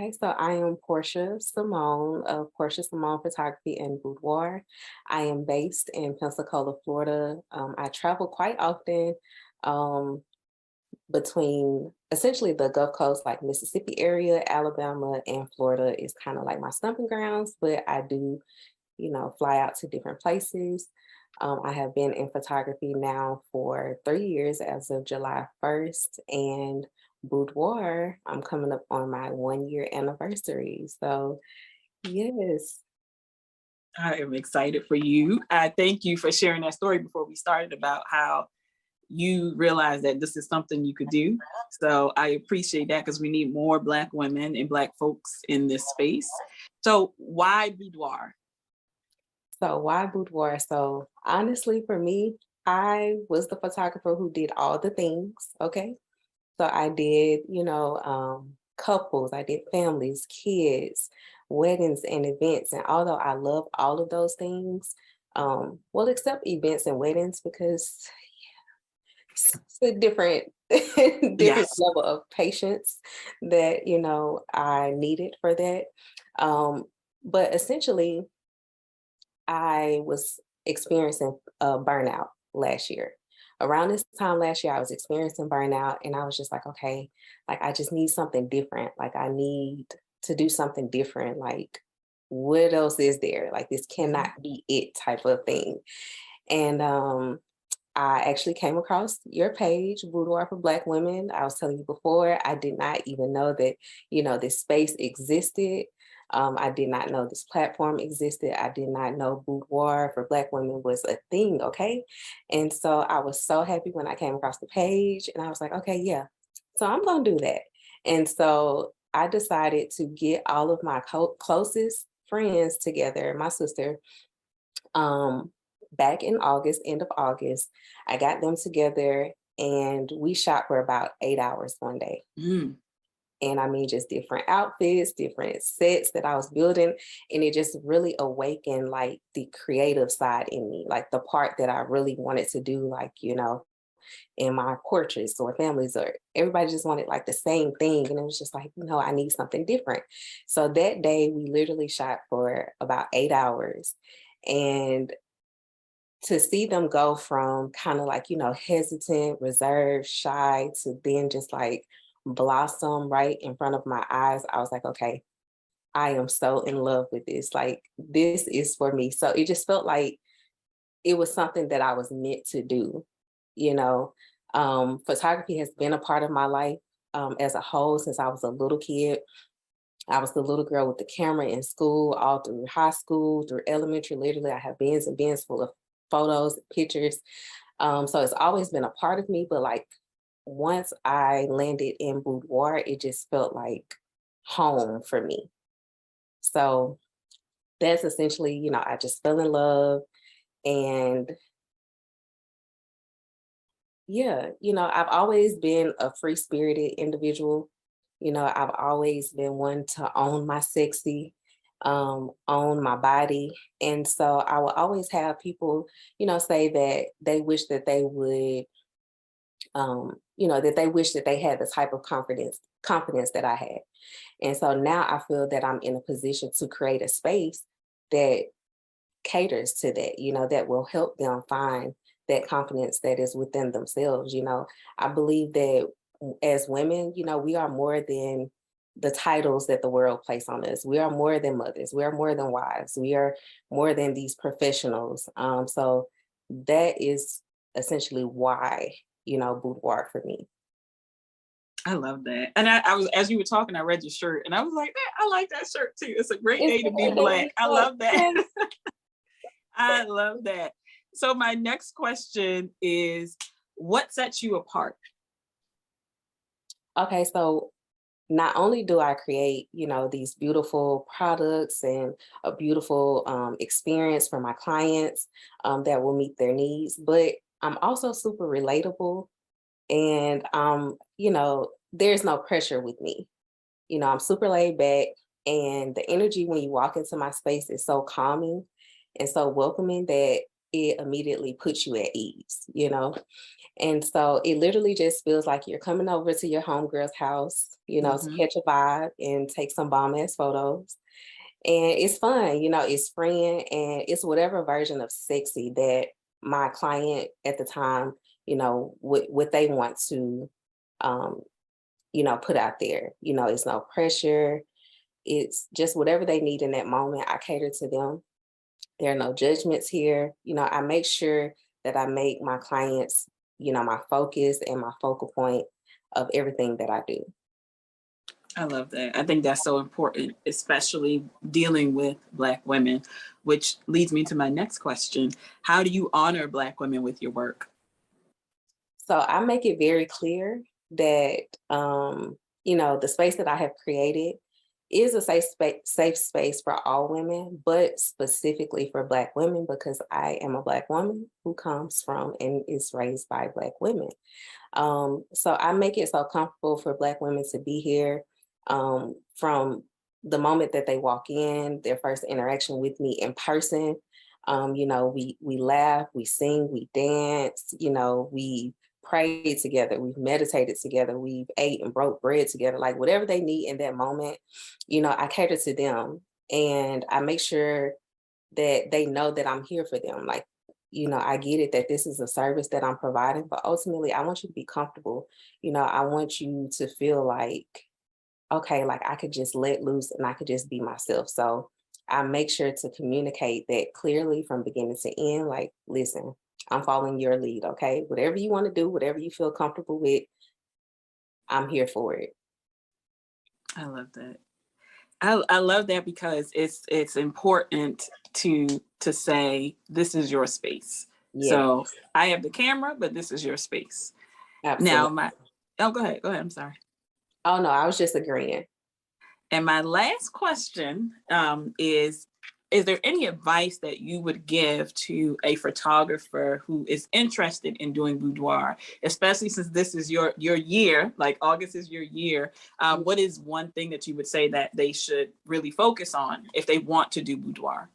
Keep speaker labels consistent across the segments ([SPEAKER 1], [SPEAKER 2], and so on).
[SPEAKER 1] Okay, so I am Portia Simone of Porsche Simone Photography and Boudoir. I am based in Pensacola, Florida. I travel quite often um, between essentially the Gulf Coast, like Mississippi area, Alabama, and Florida is kind of like my stomping grounds, but I do, fly out to different places. I have been in photography now for 3 years as of July 1st, and boudoir, I'm coming up on my 1 year anniversary. So, yes.
[SPEAKER 2] I am excited for you. I thank you for sharing that story before we started about how you realized that this is something you could do. So I appreciate that because we need more Black women and Black folks in this space. So why boudoir?
[SPEAKER 1] So, why boudoir? So, honestly, for me, I was the photographer who did all the things. Okay. So, I did, couples, I did families, kids, weddings, and events. And although I love all of those things, well, except events and weddings, because it's a different different
[SPEAKER 2] Yes.
[SPEAKER 1] level of patience that I needed for that. Um, but essentially, I was experiencing a burnout last year. Around this time last year, I was experiencing burnout, and I was just like, okay, like I just need something different. Like I need to do something different. Like, what else is there? Like this cannot
[SPEAKER 2] Mhm.
[SPEAKER 1] be it type of thing. And I actually came across your page, Boudoir for Black Women. I was telling you before, I did not even know that, this space existed. I did not know this platform existed. I did not know Boudoir for Black Women was a thing, okay? And so I was so happy when I came across the page and I was like, okay, yeah, so I'm going to do that. And so I decided to get all of my closest friends together, my sister, um, back in August, end of August. I got them together and we shot for about 8 hours one day.
[SPEAKER 2] Mm.
[SPEAKER 1] And I mean, just different outfits, different sets that I was building. And it just really awakened like the creative side in me, like the part that I really wanted to do, like, in my portraits or families, or everybody just wanted like the same thing. And it was just like, I need something different. So that day we literally shot for about 8 hours. And to see them go from kind of like, hesitant, reserved, shy to then just like blossom right in front of my eyes, I was like, okay, I am so in love with this. Like, this is for me. So it just felt like it was something that I was meant to do. You know, Photography has been a part of my life as a whole since I was a little kid. I was the little girl with the camera in school, all through high school, through elementary. Literally, I have bins and bins full of photos, pictures. So it's always been a part of me. But like once I landed in boudoir, it just felt like home for me. So that's essentially, I just fell in love. And yeah, I've always been a free spirited individual. I've always been one to own my sexy, own my body. And so I will always have people, say that they wish that they would, that they wish that they had the type of confidence that I had. And so now I feel that I'm in a position to create a space that caters to that, that will help them find that confidence that is within themselves. I believe that as women, we are more than the titles that the world place on us. We are more than mothers. We are more than wives. We are more than these professionals. So that is essentially why, boudoir for me.
[SPEAKER 2] I love that. And I was, as you were talking, I read your shirt and I was like, "Man, I like that shirt too. It's a great
[SPEAKER 1] It's
[SPEAKER 2] day to be Black." I love that.
[SPEAKER 1] yes.
[SPEAKER 2] I love that. So my next question is, what sets you apart?
[SPEAKER 1] Okay, so not only do I create, these beautiful products and a beautiful experience for my clients that will meet their needs, but I'm also super relatable and there's no pressure with me. I'm super laid back and the energy when you walk into my space is so calming and so welcoming that it immediately puts you at ease, you know? And so it literally just feels like you're coming over to your homegirl's house, you know, to
[SPEAKER 2] Mm-hmm.
[SPEAKER 1] catch a vibe and take some bomb ass photos. And it's fun, you know, it's freeing and it's whatever version of sexy that my client at the time, you know, what they want to, um, you know, put out there. You know, it's no pressure. It's just whatever they need in that moment. I cater to them. There are no judgments here. You know, I make sure that I make my clients, you know, my focus and my focal point of everything that I do.
[SPEAKER 2] I love that. I think that's so important, especially dealing with Black women, which leads me to my next question. How do you honor Black women with your work?
[SPEAKER 1] So I make it very clear that, you know, the space that I have created is a safe space for all women, but specifically for Black women because I am a Black woman who comes from and is raised by Black women. So I make it so comfortable for Black women to be here, from the moment that they walk in, their first interaction with me in person. You know, we laugh, we sing, we dance, you know, we prayed together, we've meditated together, we've ate and broke bread together, like whatever they need in that moment, you know, I cater to them and I make sure that they know that I'm here for them. Like, you know, I get it that this is a service that I'm providing, but ultimately I want you to be comfortable. You know, I want you to feel like, okay, like I could just let loose and I could just be myself. So I make sure to communicate that clearly from beginning to end. Like, listen, I'm following your lead, okay? Whatever you want to do, whatever you feel comfortable with, I'm here for it.
[SPEAKER 2] I love that. I love that because it's important to say this is your space.
[SPEAKER 1] Yeah,
[SPEAKER 2] So I have the camera, but this is your space. Now
[SPEAKER 1] absolutely.
[SPEAKER 2] my oh go ahead. Go ahead. I'm sorry.
[SPEAKER 1] Oh no, I was just agreeing.
[SPEAKER 2] And my last question is there any advice that you would give to a photographer who is interested in doing boudoir, especially since this is your year, like August is your year? What is one thing that you would say that they should really focus on if they want to do boudoir?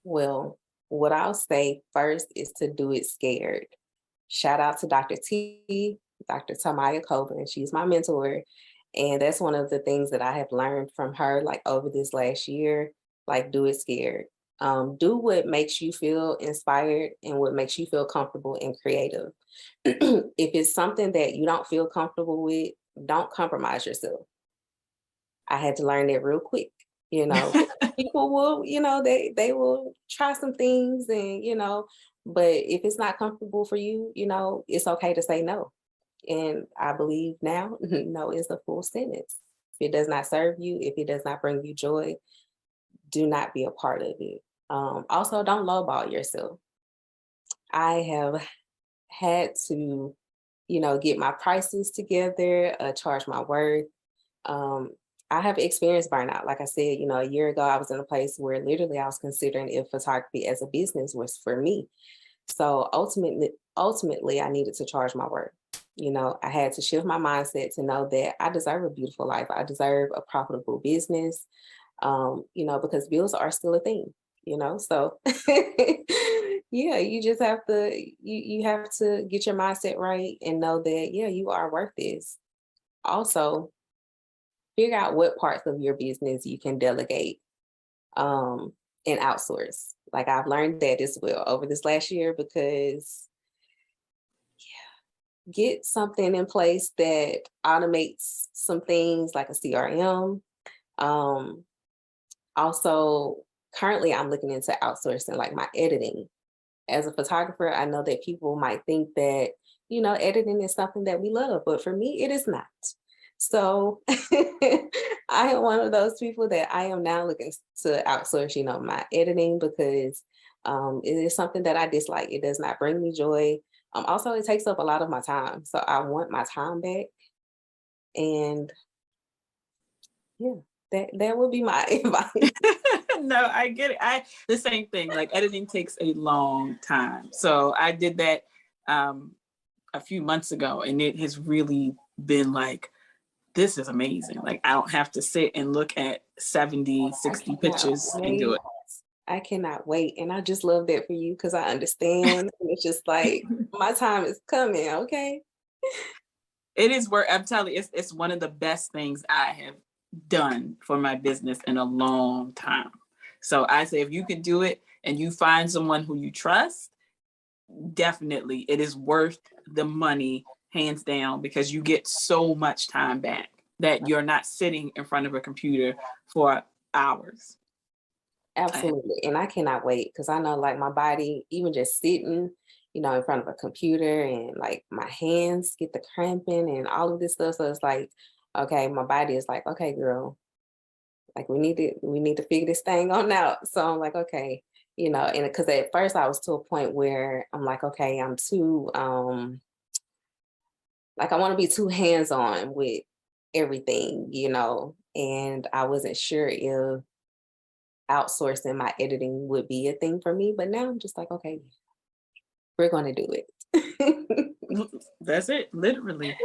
[SPEAKER 1] Well, what I'll say first is to do it scared. Shout out to Dr. T, Dr. Tamaya Coben. She's my mentor. And that's one of the things that I have learned from her, like over this last year, like do it scared. Do what makes you feel inspired and what makes you feel comfortable and creative. If it's something that you don't feel comfortable with, don't compromise yourself. I had to learn that real quick. You know, people will, you know, they will try some things and, you know, but if it's not comfortable for you, you know, it's okay to say no. And I believe now, no is a full sentence. If it does not serve you, if it does not bring you joy, do not be a part of it. Also, don't lowball yourself. I have had to, you know, get my prices together, charge my worth. Um, I have experienced burnout. Like I said, you know, a year ago, I was in a place where literally I was considering if photography as a business was for me. So ultimately, I needed to charge my worth. You know, I had to shift my mindset to know that I deserve a beautiful life. I deserve a profitable business. You know, because bills are still a thing. You know, so yeah, you just have to you have to get your mindset right and know that yeah, you are worth this. Also, figure out what parts of your business you can delegate and outsource. Like I've learned that as well over this last year because get something in place that automates some things like a CRM. Um, Also, currently I'm looking into outsourcing like my editing. As a photographer, I know that people might think that, you know, editing is something that we love, but for me, it is not. So I am one of those people that I am now looking to outsource, you know, my editing because it is something that I dislike. It does not bring me joy. Also, it takes up a lot of my time. So I want my time back. And yeah, that would be my advice.
[SPEAKER 2] No, I get it. I the same thing. Like editing takes a long time. So I did that a few months ago, and it has really been like this is amazing. Like I don't have to sit and look at 70,
[SPEAKER 1] I
[SPEAKER 2] 60
[SPEAKER 1] cannot
[SPEAKER 2] pictures and do
[SPEAKER 1] wait.
[SPEAKER 2] it.
[SPEAKER 1] I cannot wait. And I just love that for you because I understand. And it's just like my time is coming, okay?
[SPEAKER 2] It is work. I'm telling you, it's one of the best things I have done for my business in a long time. So I say if you can do it and you find someone who you trust, definitely it is worth the money, hands down, because you get so much time back that you're not sitting in front of a computer for hours. I,
[SPEAKER 1] Absolutely. And I cannot wait because I know like my body, even just sitting, in front of a computer and like my hands get the cramping and all of this stuff. So it's like, okay, my body is like, okay, girl, like we need to figure this thing on out. So I'm like, okay, and because at first I was to a point where I'm like, okay, I'm too like I want to be too hands-on with everything, and I wasn't sure if outsourcing my editing would be a thing for me. But now I'm just like, okay, we're gonna do it.
[SPEAKER 2] that's it, literally.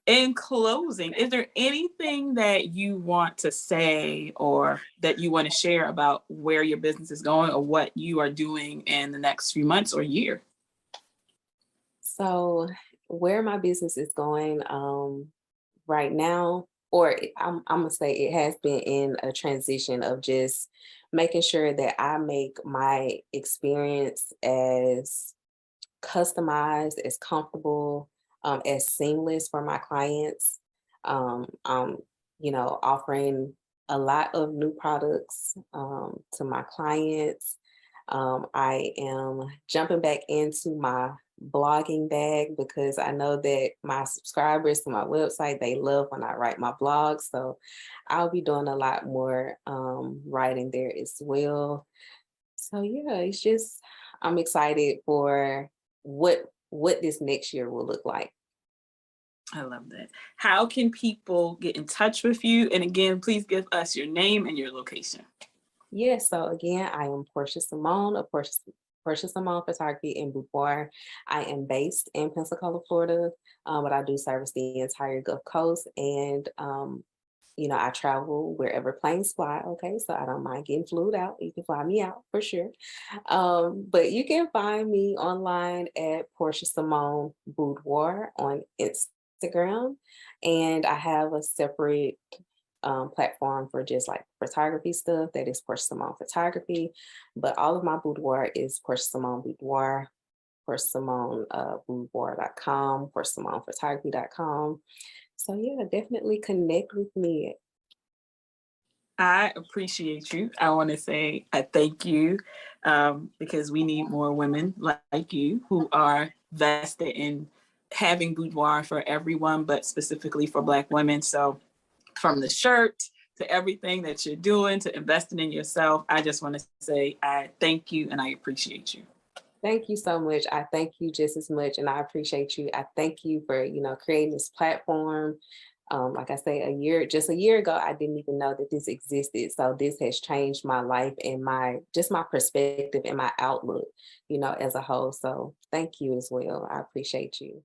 [SPEAKER 2] In closing, is there anything that you want to say or that you want to share about where your business is going or what you are doing in the next few months or year?
[SPEAKER 1] So where my business is going right now, or I'm gonna say it has been in a transition of just making sure that I make my experience as customized, as comfortable, as seamless for my clients. I'm, offering a lot of new products to my clients. I am jumping back into my blogging bag because I know that my subscribers to my website, they love when I write my blog. So I'll be doing a lot more writing there as well. So yeah, it's just I'm excited for what this next year will look like.
[SPEAKER 2] I love that. How can people get in touch with you? And again, please give us your name and your location.
[SPEAKER 1] Yeah, so again, I am Porsche Simone of Porsche Simone Photography and Boudoir. I am based in Pensacola, Florida, but I do service the entire Gulf Coast, and I travel wherever planes fly. Okay, so I don't mind getting flued out. You can fly me out for sure. But you can find me online at Porsche Simone Boudoir on Instagram, and I have a separate platform for just like photography stuff that is Porsche Simone Photography. But all of my boudoir is Porsche Simone Boudoir, Porsche Simone boudoir.com, Porsche Simone Photography.com. So yeah, definitely connect with me.
[SPEAKER 2] I appreciate you. I want to say I thank you because we need more women like you who are vested in having boudoir for everyone, but specifically for Black women. So from the shirt to everything that you're doing to investing in yourself, I just want to say I thank you and I appreciate you.
[SPEAKER 1] Thank you so much. I thank you just as much, and I appreciate you. I thank you for creating this platform. Like I say, just a year ago, I didn't even know that this existed. So this has changed my life and my perspective and my outlook, as a whole. So thank you as well. I appreciate you.